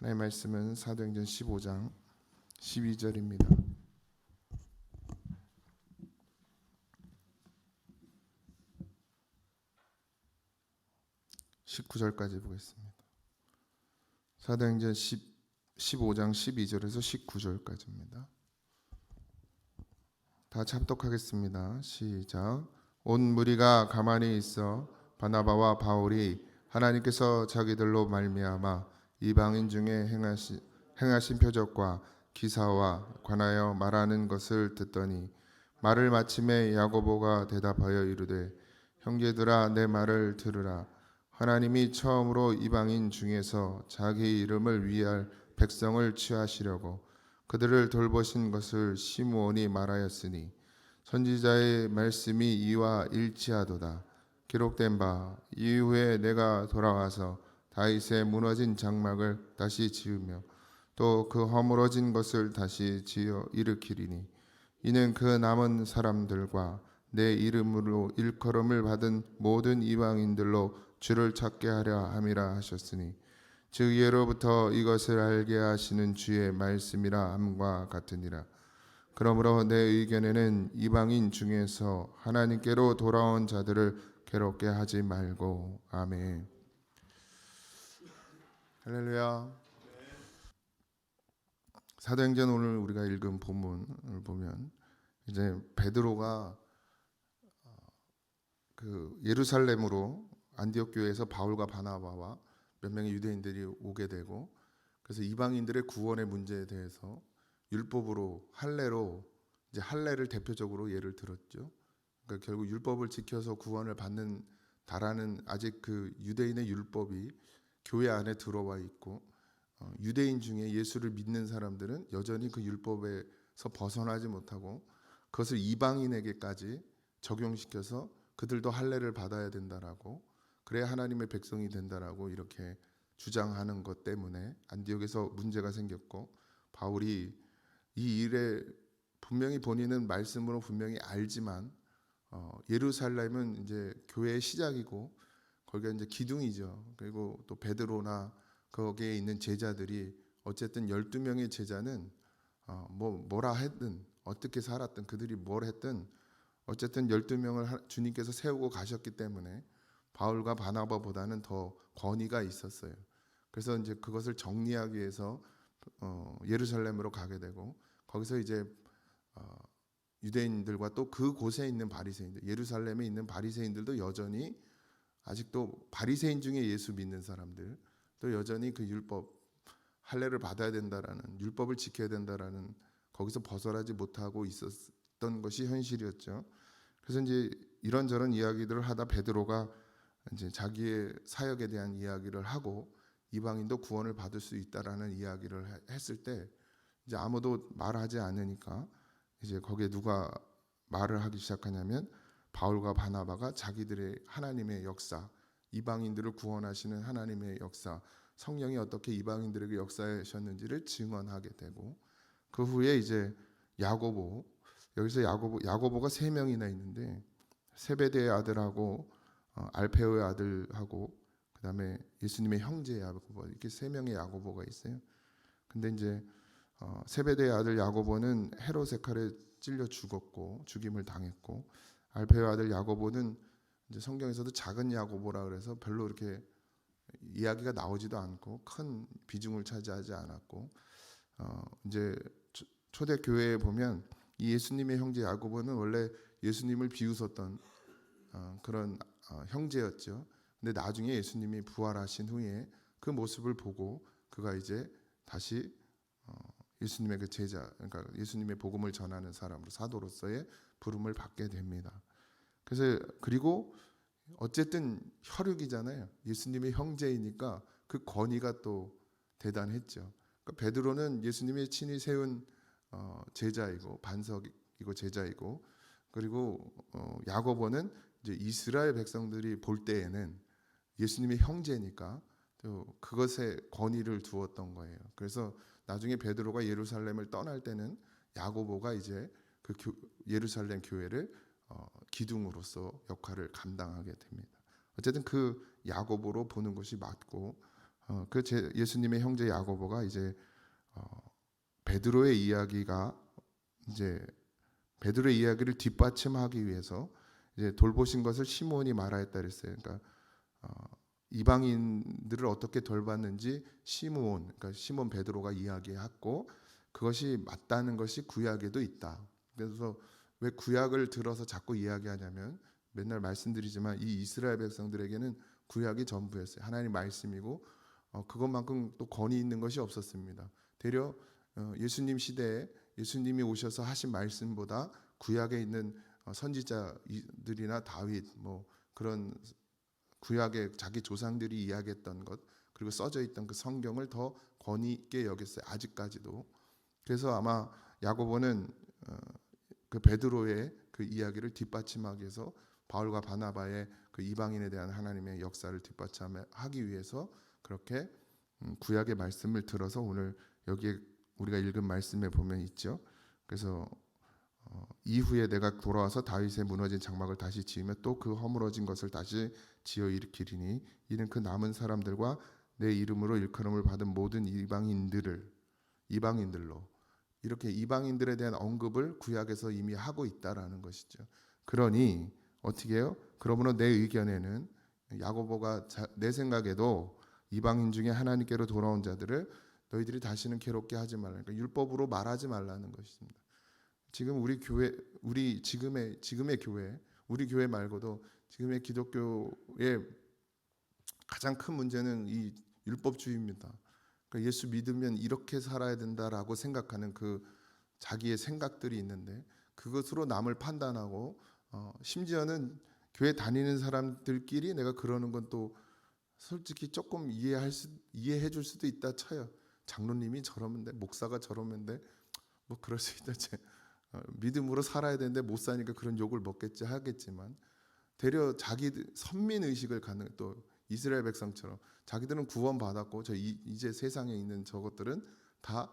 하나님의 말씀은 사도행전 15장 12절입니다. 19절까지 보겠습니다. 사도행전 15장 12절에서 19절까지입니다. 다 참독하겠습니다. 시작. 온 무리가 가만히 있어 바나바와 바울이 하나님께서 자기들로 말미암아 이방인 중에 행하신 표적과 기사와 관하여 말하는 것을 듣더니 말을 마침에 야고보가 대답하여 이르되 형제들아 내 말을 들으라. 하나님이 처음으로 이방인 중에서 자기 이름을 위할 백성을 취하시려고 그들을 돌보신 것을 시므온이 말하였으니 선지자의 말씀이 이와 일치하도다. 기록된 바 이후에 내가 돌아와서 다윗의 무너진 장막을 다시 지으며 또 그 허물어진 것을 다시 지어 일으키리니 이는 그 남은 사람들과 내 이름으로 일컬음을 받은 모든 이방인들로 주를 찾게 하려 함이라 하셨으니 즉 예로부터 이것을 알게 하시는 주의 말씀이라 함과 같으니라. 그러므로 내 의견에는 이방인 중에서 하나님께로 돌아온 자들을 괴롭게 하지 말고. 아멘. 할렐루야. 사도행전 오늘 우리가 읽은 본문을 보면 이제 베드로가 그 예루살렘으로 안디옥 교회에서 바울과 바나바와 몇 명의 유대인들이 오게 되고, 그래서 이방인들의 구원의 문제에 대해서 율법으로 할례로 이제 할례를 대표적으로 예를 들었죠. 그러니까 결국 율법을 지켜서 구원을 받는다라는 아직 그 유대인의 율법이 교회 안에 들어와 있고, 유대인 중에 예수를 믿는 사람들은 여전히 그 율법에서 벗어나지 못하고 그것을 이방인에게까지 적용시켜서 그들도 할례를 받아야 된다라고, 그래야 하나님의 백성이 된다라고 이렇게 주장하는 것 때문에 안디옥에서 문제가 생겼고, 바울이 이 일에 분명히 본인은 말씀으로 분명히 알지만 예루살렘은 이제 교회의 시작이고 거기가 이제 기둥이죠. 그리고 또 베드로나 거기에 있는 제자들이 어쨌든 12명의 제자는 뭐라 했든 어떻게 살았든 그들이 뭘 했든 어쨌든 12명을 주님께서 세우고 가셨기 때문에 바울과 바나바보다는 더 권위가 있었어요. 그래서 이제 그것을 정리하기 위해서 예루살렘으로 가게 되고, 거기서 이제 유대인들과 또 그곳에 있는 바리새인들, 예루살렘에 있는 바리새인들도 여전히 아직도 바리새인 중에 예수 믿는 사람들, 또 여전히 그 율법 할례를 받아야 된다라는, 율법을 지켜야 된다라는, 거기서 벗어나지 못하고 있었던 것이 현실이었죠. 그래서 이제 이런저런 이야기들을 하다 베드로가 이제 자기의 사역에 대한 이야기를 하고 이방인도 구원을 받을 수 있다라는 이야기를 했을 때 이제 아무도 말하지 않으니까 이제 거기에 누가 말을 하기 시작하냐면 바울과 바나바가 자기들의 하나님의 역사, 이방인들을 구원하시는 하나님의 역사, 성령이 어떻게 이방인들에게 역사하셨는지를 증언하게 되고, 그 후에 이제 야고보, 여기서 야고보가 3명이나 있는데 세베대의 아들하고 알페오의 아들하고 그다음에 예수님의 형제 야고보, 이렇게 3명의 야고보가 있어요. 근데 이제 세베대의 아들 야고보는 헤롯의 칼에 찔려 죽었고 죽임을 당했고, 알페오의 아들 야고보는 이제 성경에서도 작은 야고보라 그래서 별로 이렇게 이야기가 나오지도 않고 큰 비중을 차지하지 않았고, 이제 초대 교회에 보면 이 예수님의 형제 야고보는 원래 예수님을 비웃었던 그런 형제였죠. 근데 나중에 예수님이 부활하신 후에 그 모습을 보고 그가 이제 다시 예수님의 그 제자, 그러니까 예수님의 복음을 전하는 사람으로, 사도로서의 부름을 받게 됩니다. 그래서 그리고 어쨌든 혈육이잖아요. 예수님의 형제이니까 그 권위가 또 대단했죠. 그러니까 베드로는 예수님이 친히 세운 제자이고 반석이고 제자이고, 그리고 야고보는 이제 이스라엘 백성들이 볼 때에는 예수님의 형제니까 또 그것에 권위를 두었던 거예요. 그래서 나중에 베드로가 예루살렘을 떠날 때는 야고보가 이제 그 예루살렘 교회를 기둥으로서 역할을 감당하게 됩니다. 어쨌든 그 야고보로 보는 것이 맞고, 예수님의 형제 야고보가 이제 베드로의 이야기가 이제 베드로의 이야기를 뒷받침하기 위해서 이제 돌보신 것을 시몬이 말하였다 그랬어요. 그러니까 이방인들을 어떻게 돌봤는지 그러니까 시몬 베드로가 이야기했고 그것이 맞다는 것이 구약에도 있다. 그래서 왜 구약을 들어서 자꾸 이야기하냐면 맨날 말씀드리지만 이 이스라엘 백성들에게는 구약이 전부였어요. 하나님 말씀이고 그것만큼 또 권위 있는 것이 없었습니다. 되려 예수님 시대에 예수님이 오셔서 하신 말씀보다 구약에 있는 선지자들이나 다윗 뭐 그런 구약의 자기 조상들이 이야기했던 것 그리고 써져 있던 그 성경을 더 권위 있게 여겼어요. 아직까지도. 그래서 아마 야고보는 그 베드로의 그 이야기를 뒷받침하기 위해서 바울과 바나바의 그 이방인에 대한 하나님의 역사를 뒷받침하기 위해서 그렇게 구약의 말씀을 들어서 오늘 여기에 우리가 읽은 말씀에 보면 있죠. 그래서 이후에 내가 돌아와서 다윗의 무너진 장막을 다시 지으며 또 그 허물어진 것을 다시 지어 일으키리니 이는 그 남은 사람들과 내 이름으로 일컬음을 받은 모든 이방인들로 이렇게 이방인들에 대한 언급을 구약에서 이미 하고 있다라는 것이죠. 그러니 어떻게 해요? 그러므로 내 의견에는 야고보가 내 생각에도 이방인 중에 하나님께로 돌아온 자들을 너희들이 다시는 괴롭게 하지 말라. 그러니까 율법으로 말하지 말라는 것입니다. 지금 우리 교회, 지금의 교회, 우리 교회 말고도 지금의 기독교의 가장 큰 문제는 이 율법주의입니다. 그러니까 예수 믿으면 이렇게 살아야 된다라고 생각하는 그 자기의 생각들이 있는데 그것으로 남을 판단하고 심지어는 교회 다니는 사람들끼리 내가 그러는 건 또 솔직히 조금 이해해 줄 수도 있다 쳐요. 장로님이 저러면 돼, 목사가 저러면 돼, 뭐 그럴 수 있다. 믿음으로 살아야 되는데 못 사니까 그런 욕을 먹겠지 하겠지만 되려 자기들 선민 의식을 갖는 또 이스라엘 백성처럼 자기들은 구원 받았고 이제 세상에 있는 저것들은 다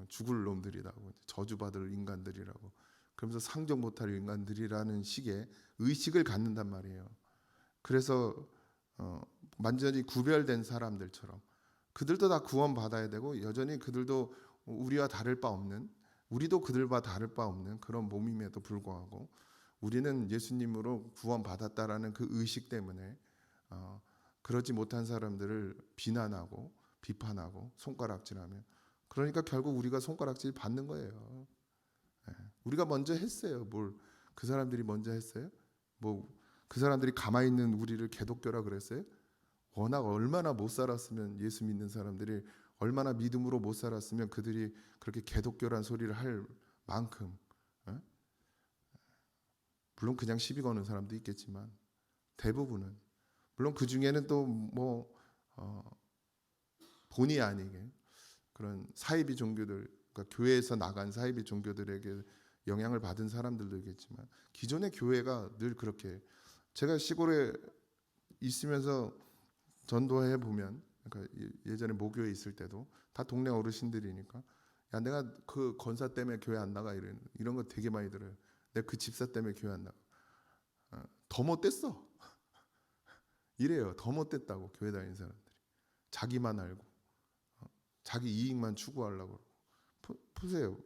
죽을 놈들이라고 저주받을 인간들이라고 그러면서 상종 못할 인간들이라는 식의 의식을 갖는단 말이에요. 그래서 완전히 구별된 사람들처럼 그들도 다 구원 받아야 되고 여전히 그들도 우리와 다를 바 없는 우리도 그들과 다를 바 없는 그런 몸임에도 불구하고 우리는 예수님으로 구원 받았다라는 그 의식 때문에 그러지 못한 사람들을 비난하고 비판하고 손가락질하며 그러니까 결국 우리가 손가락질 받는 거예요. 우리가 먼저 했어요. 뭘 그 사람들이 먼저 했어요? 뭐 그 사람들이 가만히 있는 우리를 개독교라 그랬어요? 워낙 얼마나 못 살았으면 예수 믿는 사람들이 얼마나 믿음으로 못 살았으면 그들이 그렇게 개독교란 소리를 할 만큼 물론 그냥 시비 거는 사람도 있겠지만 대부분은 물론 그 중에는 또 뭐 본의 아니게 그런 사이비 종교들 그러니까 교회에서 나간 사이비 종교들에게 영향을 받은 사람들도 있겠지만 기존의 교회가 늘 그렇게 제가 시골에 있으면서 전도해 보면 그러니까 예전에 모교에 있을 때도 다 동네 어르신들이니까 야 내가 그 권사 때문에 교회 안 나가 이런 거 되게 많이 들어요. 내가 그 집사 때문에 교회 안 나가. 더 못됐어. 이래요. 더 못됐다고 교회 다니는 사람들이 자기만 알고 자기 이익만 추구하려고 보세요.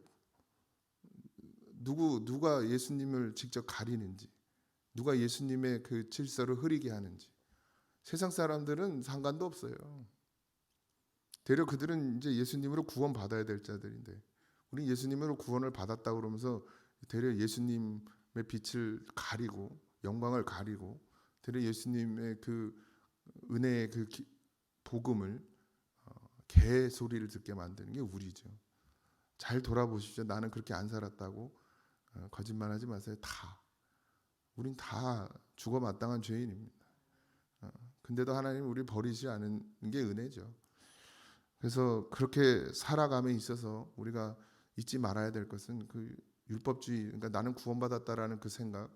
누가 예수님을 직접 가리는지 누가 예수님의 그 질서를 흐리게 하는지 세상 사람들은 상관도 없어요. 되려 그들은 이제 예수님으로 구원 받아야 될 자들인데 우리 예수님으로 구원을 받았다 그러면서 되려 예수님의 빛을 가리고 영광을 가리고 되려 예수님의 그 은혜의 그 복음을 개 소리를 듣게 만드는 게 우리죠. 잘 돌아보십시오. 나는 그렇게 안 살았다고 거짓말하지 마세요. 우린 다 죽어 마땅한 죄인입니다. 근데도 하나님 우리 버리지 않은 게 은혜죠. 그래서 그렇게 살아감에 있어서 우리가 잊지 말아야 될 것은 그 율법주의, 그러니까 나는 구원받았다라는 그 생각,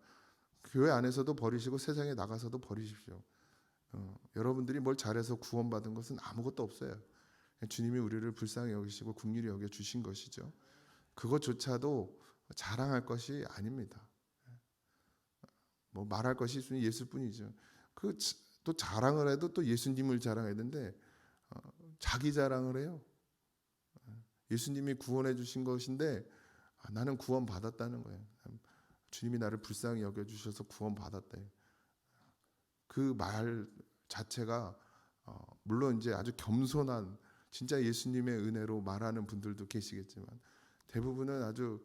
교회 안에서도 버리시고 세상에 나가서도 버리십시오. 여러분들이 뭘 잘해서 구원받은 것은 아무것도 없어요. 주님이 우리를 불쌍히 여기시고 긍휼히 여겨 주신 것이죠. 그것조차도 자랑할 것이 아닙니다. 뭐 말할 것이 있으니 예수뿐이죠. 또 자랑을 해도 또 예수님을 자랑해야 되는데 자기 자랑을 해요. 예수님이 구원해 주신 것인데 나는 구원 받았다는 거예요. 주님이 나를 불쌍히 여겨 주셔서 구원 받았다. 그 말 자체가 물론 이제 아주 겸손한 진짜 예수님의 은혜로 말하는 분들도 계시겠지만 대부분은 아주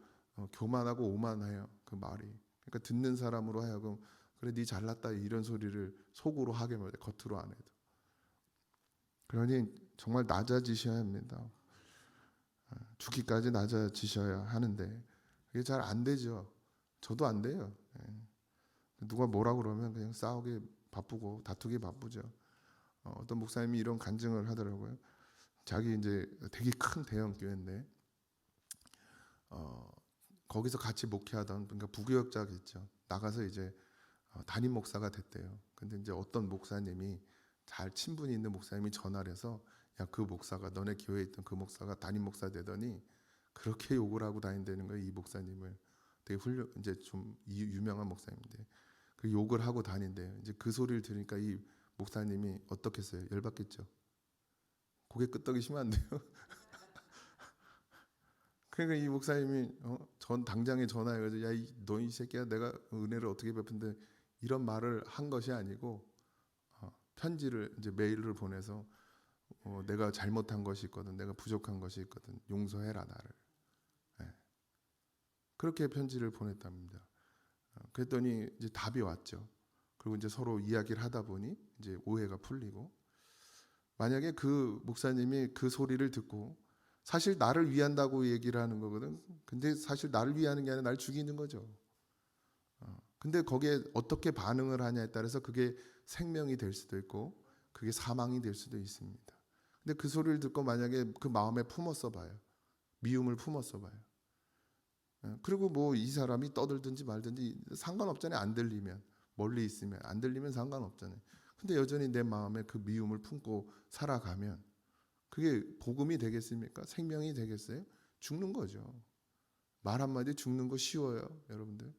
교만하고 오만해요. 그 말이. 그러니까 듣는 사람으로 하여금 그래 네 잘났다 이런 소리를 속으로 하게 말해 겉으로 안 해도. 그러니 정말 낮아지셔야 합니다. 죽기까지 낮아지셔야 하는데 그게 잘 안 되죠. 저도 안 돼요. 누가 뭐라 그러면 그냥 싸우기 바쁘고 다투기 바쁘죠. 어떤 목사님이 이런 간증을 하더라고요. 자기 이제 되게 큰 대형 교회인데 거기서 같이 목회하던 그러니까 부교역자겠죠. 나가서 이제 담임 목사가 됐대요. 근데 이제 어떤 목사님이 잘 친분이 있는 목사님이 전화를 해서 야, 그 목사가 너네 교회에 있던 그 목사가 담임 목사 되더니 그렇게 욕을 하고 다닌다는 거예요. 이 목사님을 되게 이제 좀 유명한 목사님인데 그 욕을 하고 다닌대요. 이제 그 소리를 들으니까 이 목사님이 어떻겠어요? 열받겠죠. 고개 끄덕이시면 안 돼요. 그러니까 이 목사님이 전 당장에 전화해가지고 야, 너 이 새끼야 내가 은혜를 어떻게 베푼데 이런 말을 한 것이 아니고 편지를 이제 메일을 보내서 내가 잘못한 것이 있거든, 내가 부족한 것이 있거든, 용서해라 나를. 네. 그렇게 편지를 보냈답니다. 그랬더니 이제 답이 왔죠. 그리고 이제 서로 이야기를 하다 보니 이제 오해가 풀리고 만약에 그 목사님이 그 소리를 듣고 사실 나를 위한다고 얘기를 하는 거거든. 근데 사실 나를 위하는 게 아니라 나를 죽이는 거죠. 근데 거기에 어떻게 반응을 하냐에 따라서 그게 생명이 될 수도 있고 그게 사망이 될 수도 있습니다. 근데 그 소리를 듣고 만약에 그 마음에 품었어 봐요. 미움을 품었어 봐요. 그리고 뭐 이 사람이 떠들든지 말든지 상관없잖아요. 안 들리면 멀리 있으면 안 들리면 상관없잖아요. 근데 여전히 내 마음에 그 미움을 품고 살아가면 그게 복음이 되겠습니까? 생명이 되겠어요? 죽는 거죠. 말 한마디 죽는 거 쉬워요, 여러분들.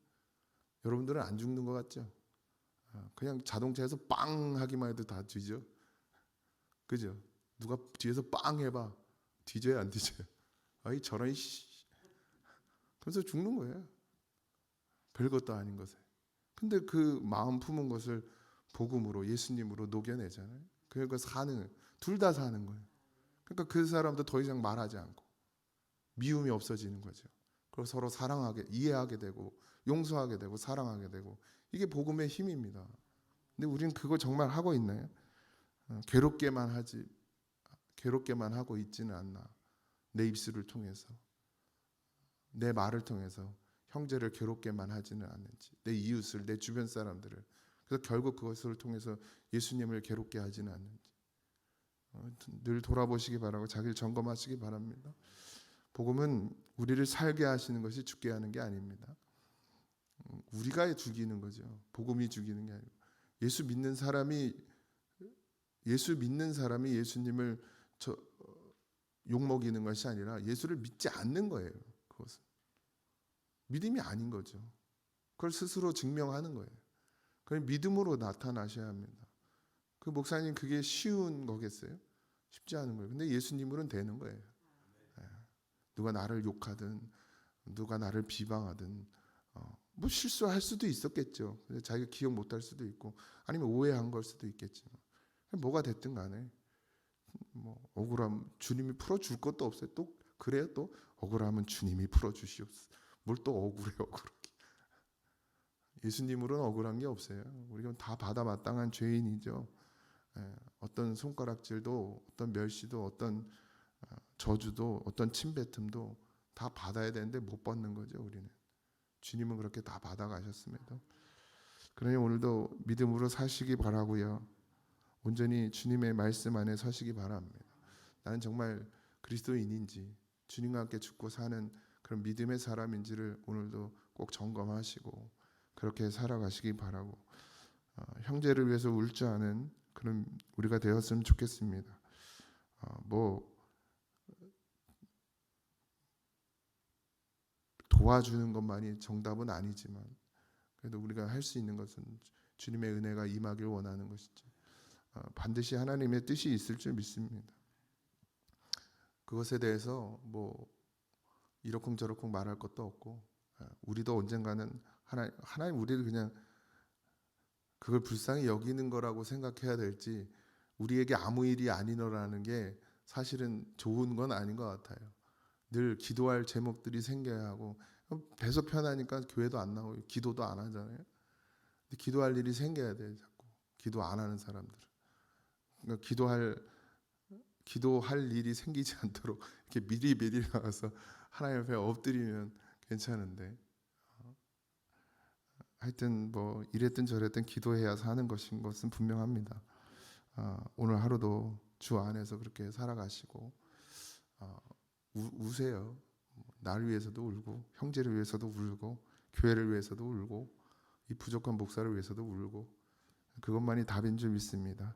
여러분들은 안 죽는 것 같죠? 그냥 자동차에서 빵 하기만 해도 다 뒤져. 그죠? 누가 뒤에서 빵 해봐. 뒤져요, 안 뒤져요? 아이 저런 씨. 그래서 죽는 거예요. 별것도 아닌 것에. 근데 그 마음 품은 것을 복음으로 예수님으로 녹여내잖아요. 그러니까 둘 다 사는 거예요. 그러니까 그 사람도 더 이상 말하지 않고 미움이 없어지는 거죠. 그리고 서로 사랑하게 이해하게 되고 용서하게 되고 사랑하게 되고 이게 복음의 힘입니다. 근데 우리는 그거 정말 하고 있나요? 괴롭게만 하고 있지는 않나. 내 입술을 통해서 내 말을 통해서 형제를 괴롭게만 하지는 않는지 내 이웃을 내 주변 사람들을 그래서 결국 그것을 통해서 예수님을 괴롭게 하지는 않는지 늘 돌아보시기 바라고 자기를 점검하시기 바랍니다. 복음은 우리를 살게 하시는 것이 죽게 하는 게 아닙니다. 우리가 죽이는 거죠. 복음이 죽이는 게 아니고 예수 믿는 사람이 예수님을 욕먹이는 것이 아니라 예수를 믿지 않는 거예요. 그것은 믿음이 아닌 거죠. 그걸 스스로 증명하는 거예요. 그걸 믿음으로 나타나셔야 합니다. 그 목사님 그게 쉬운 거겠어요? 쉽지 않은 거예요. 근데 예수님으로는 되는 거예요. 누가 나를 욕하든 누가 나를 비방하든 뭐 실수할 수도 있었겠죠. 자기가 기억 못할 수도 있고 아니면 오해한 걸 수도 있겠지만 뭐가 됐든 간에 뭐 억울함 주님이 풀어줄 것도 없어요. 또 그래요. 또 억울하면 주님이 풀어주시옵소서. 뭘 또 억울하게. 예수님으로는 억울한 게 없어요. 우리가 다 받아 마땅한 죄인이죠. 어떤 손가락질도 어떤 멸시도 어떤 저주도 어떤 침뱉음도 다 받아야 되는데 못 받는 거죠. 우리는 주님은 그렇게 다 받아가셨습니다. 그러니 오늘도 믿음으로 사시기 바라고요. 온전히 주님의 말씀 안에 서시기 바랍니다. 나는 정말 그리스도인인지 주님과 함께 죽고 사는 그런 믿음의 사람인지를 오늘도 꼭 점검하시고 그렇게 살아가시기 바라고 형제를 위해서 울 줄 아는 그런 우리가 되었으면 좋겠습니다. 뭐 도와주는 것만이 정답은 아니지만 그래도 우리가 할 수 있는 것은 주님의 은혜가 임하길 원하는 것이죠. 반드시 하나님의 뜻이 있을 줄 믿습니다. 그것에 대해서 뭐 이러쿵저러쿵 말할 것도 없고, 우리도 언젠가는 하나님 우리를 그냥 그걸 불쌍히 여기는 거라고 생각해야 될지, 우리에게 아무 일이 아니너라는 게 사실은 좋은 건 아닌 것 같아요. 늘 기도할 제목들이 생겨야 하고, 배속 편하니까 교회도 안 나오고 기도도 안 하잖아요. 근데 기도할 일이 생겨야 돼요. 자꾸 기도 안 하는 사람들은. 그러니까 기도할 일이 생기지 않도록 이렇게 미리 나와서 하나님 앞에 엎드리면 괜찮은데, 하여튼 뭐 이랬든 저랬든 기도해야 사는 것은 분명합니다. 오늘 하루도 주 안에서 그렇게 살아가시고, 우세요. 날 위해서도 울고, 형제를 위해서도 울고, 교회를 위해서도 울고, 이 부족한 목사를 위해서도 울고, 그것만이 답인 줄 믿습니다.